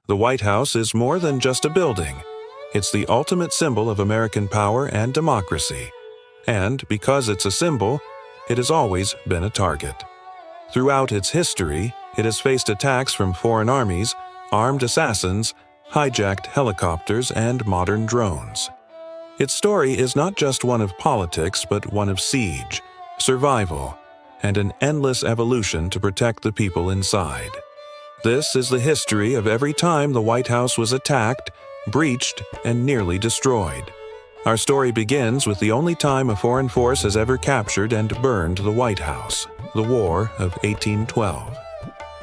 The White House is more than just a building. It's the ultimate symbol of American power and democracy. And because it's a symbol, it has always been a target. Throughout its history, it has faced attacks from foreign armies, armed assassins, hijacked helicopters, and modern drones. Its story is not just one of politics, but one of siege, survival, and an endless evolution to protect the people inside. This is the history of every time the White House was attacked, breached, and nearly destroyed. Our story begins with the only time a foreign force has ever captured and burned the White House, the War of 1812.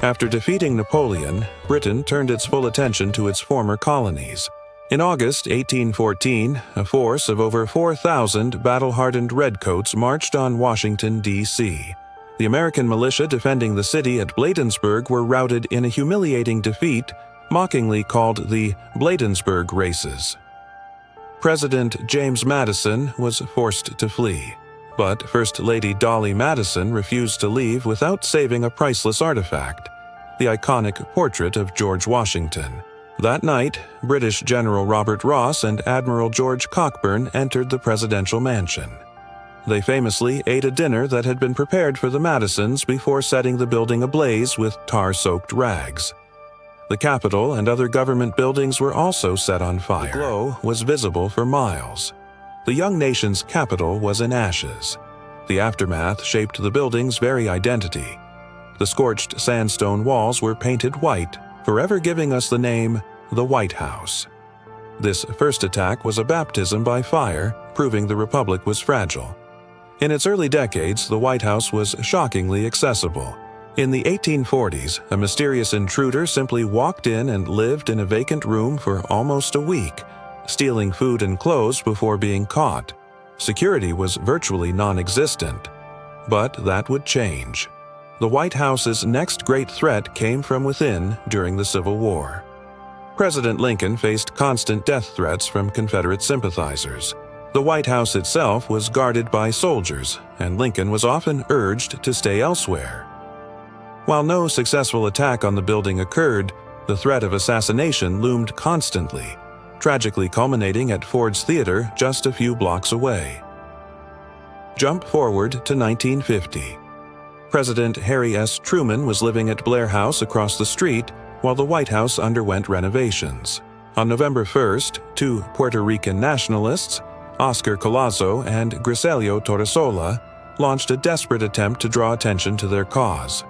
After defeating Napoleon, Britain turned its full attention to its former colonies. In August 1814, a force of over 4,000 battle-hardened redcoats marched on Washington, D.C. The American militia defending the city at Bladensburg were routed in a humiliating defeat, mockingly called the Bladensburg Races. President James Madison was forced to flee, but First Lady Dolly Madison refused to leave without saving a priceless artifact, the iconic portrait of George Washington. That night, British General Robert Ross and Admiral George Cockburn entered the presidential mansion. They famously ate a dinner that had been prepared for the Madisons before setting the building ablaze with tar-soaked rags. The Capitol and other government buildings were also set on fire. The glow was visible for miles. The young nation's capital was in ashes. The aftermath shaped the building's very identity. The scorched sandstone walls were painted white, forever giving us the name the White House. This first attack was a baptism by fire, proving the Republic was fragile. In its early decades, the White House was shockingly accessible. In the 1840s, a mysterious intruder simply walked in and lived in a vacant room for almost a week, stealing food and clothes before being caught. Security was virtually non-existent. But that would change. The White House's next great threat came from within during the Civil War. President Lincoln faced constant death threats from Confederate sympathizers. The White House itself was guarded by soldiers, and Lincoln was often urged to stay elsewhere. While no successful attack on the building occurred, the threat of assassination loomed constantly, tragically culminating at Ford's Theater just a few blocks away. Jump forward to 1950. President Harry S. Truman was living at Blair House across the street while the White House underwent renovations. On November 1st, two Puerto Rican nationalists, Oscar Collazo and Griselio Torresola, launched a desperate attempt to draw attention to their cause: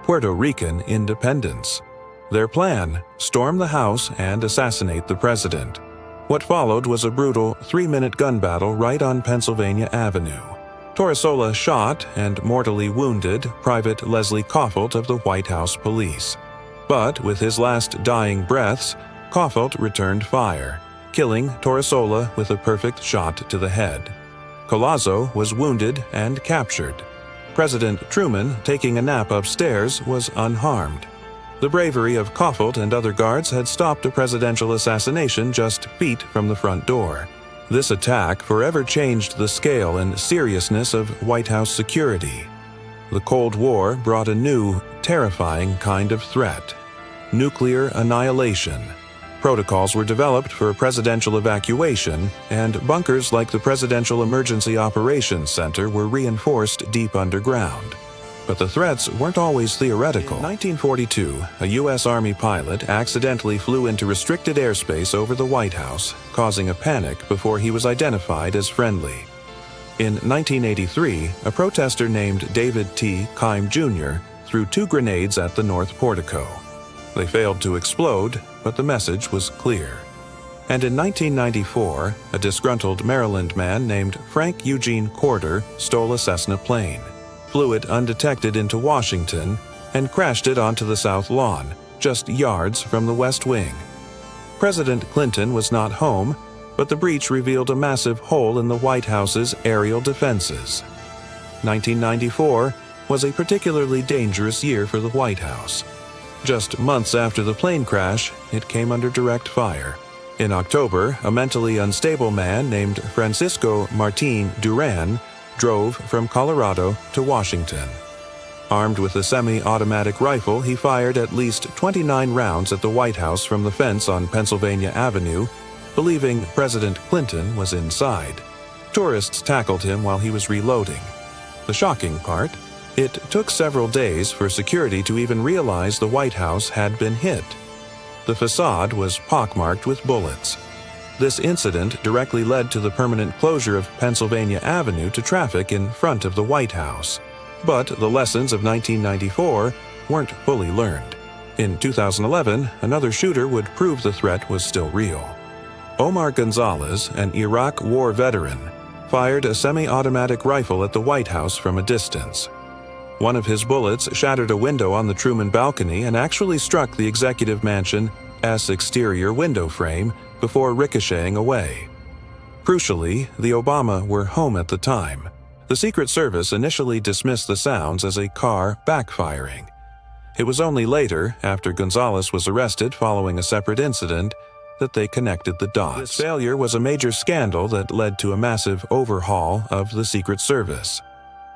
Puerto Rican independence. Their plan: storm the House and assassinate the president. What followed was a brutal 3-minute gun battle right on Pennsylvania Avenue. Torresola shot and mortally wounded Private Leslie Coffelt of the White House Police. But with his last dying breaths, Coffelt returned fire, killing Torresola with a perfect shot to the head. Collazo was wounded and captured. President Truman, taking a nap upstairs, was unharmed. The bravery of Coffelt and other guards had stopped a presidential assassination just feet from the front door. This attack forever changed the scale and seriousness of White House security. The Cold War brought a new, terrifying kind of threat: nuclear annihilation. Protocols were developed for presidential evacuation, and bunkers like the Presidential Emergency Operations Center were reinforced deep underground. But the threats weren't always theoretical. In 1942, a U.S. Army pilot accidentally flew into restricted airspace over the White House, causing a panic before he was identified as friendly. In 1983, a protester named David T. Keim Jr. threw 2 grenades at the North Portico. They failed to explode, but the message was clear. And in 1994, a disgruntled Maryland man named Frank Eugene Corder stole a Cessna plane, flew it undetected into Washington, and crashed it onto the South Lawn, just yards from the West Wing. President Clinton was not home, but the breach revealed a massive hole in the White House's aerial defenses. 1994 was a particularly dangerous year for the White House. Just months after the plane crash, it came under direct fire. In October, a mentally unstable man named Francisco Martin Duran drove from Colorado to Washington. Armed with a semi-automatic rifle, he fired at least 29 rounds at the White House from the fence on Pennsylvania Avenue, believing President Clinton was inside. Tourists tackled him while he was reloading. The shocking part? It took several days for security to even realize the White House had been hit. The facade was pockmarked with bullets. This incident directly led to the permanent closure of Pennsylvania Avenue to traffic in front of the White House. But the lessons of 1994 weren't fully learned. In 2011, another shooter would prove the threat was still real. Omar Gonzalez, an Iraq War veteran, fired a semi-automatic rifle at the White House from a distance. One of his bullets shattered a window on the Truman balcony and actually struck the Executive Mansion's exterior window frame before ricocheting away. Crucially, the Obama were home at the time. The Secret Service initially dismissed the sounds as a car backfiring. It was only later, after Gonzalez was arrested following a separate incident, that they connected the dots. This failure was a major scandal that led to a massive overhaul of the Secret Service.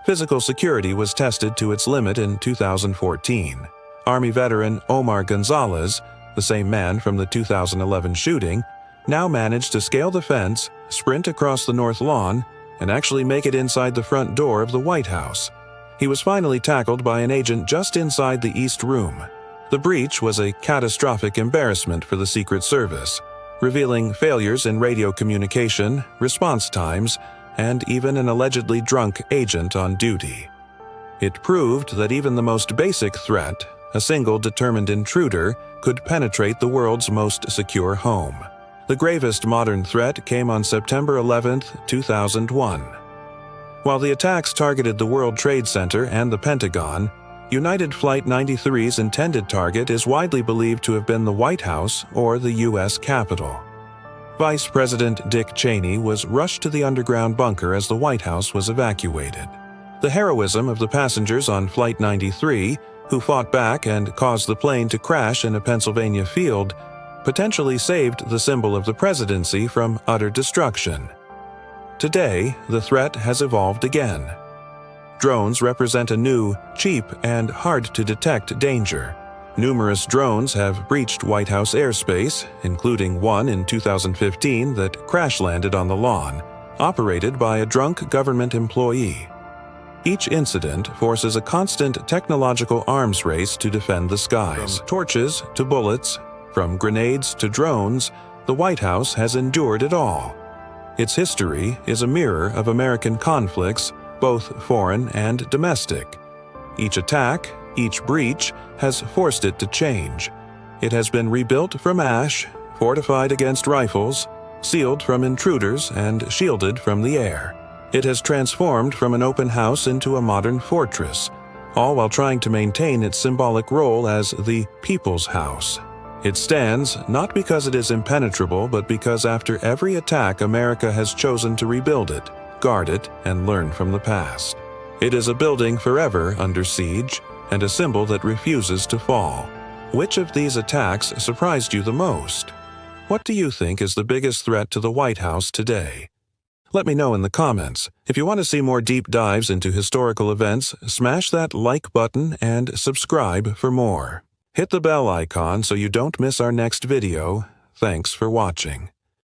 Physical security was tested to its limit in 2014. Army veteran Omar Gonzalez, the same man from the 2011 shooting, now managed to scale the fence, sprint across the north lawn, and actually make it inside the front door of the White House. He was finally tackled by an agent just inside the East Room. The breach was a catastrophic embarrassment for the Secret Service, revealing failures in radio communication, response times, and even an allegedly drunk agent on duty. It proved that even the most basic threat, a single determined intruder, could penetrate the world's most secure home. The gravest modern threat came on September 11, 2001. While the attacks targeted the World Trade Center and the Pentagon, United Flight 93's intended target is widely believed to have been the White House or the U.S. Capitol. Vice President Dick Cheney was rushed to the underground bunker as the White House was evacuated. The heroism of the passengers on Flight 93, who fought back and caused the plane to crash in a Pennsylvania field, potentially saved the symbol of the presidency from utter destruction. Today, the threat has evolved again. Drones represent a new, cheap, and hard-to-detect danger. Numerous drones have breached White House airspace, including one in 2015 that crash-landed on the lawn, operated by a drunk government employee. Each incident forces a constant technological arms race to defend the skies. From torches to bullets, from grenades to drones, the White House has endured it all. Its history is a mirror of American conflicts, both foreign and domestic. Each attack, each breach, has forced it to change. It has been rebuilt from ash, fortified against rifles, sealed from intruders, and shielded from the air. It has transformed from an open house into a modern fortress, all while trying to maintain its symbolic role as the People's House. It stands not because it is impenetrable, but because after every attack, America has chosen to rebuild it, guard it, and learn from the past. It is a building forever under siege, and a symbol that refuses to fall. Which of these attacks surprised you the most? What do you think is the biggest threat to the White House today? Let me know in the comments. If you want to see more deep dives into historical events, smash that like button and subscribe for more. Hit the bell icon so you don't miss our next video. Thanks for watching.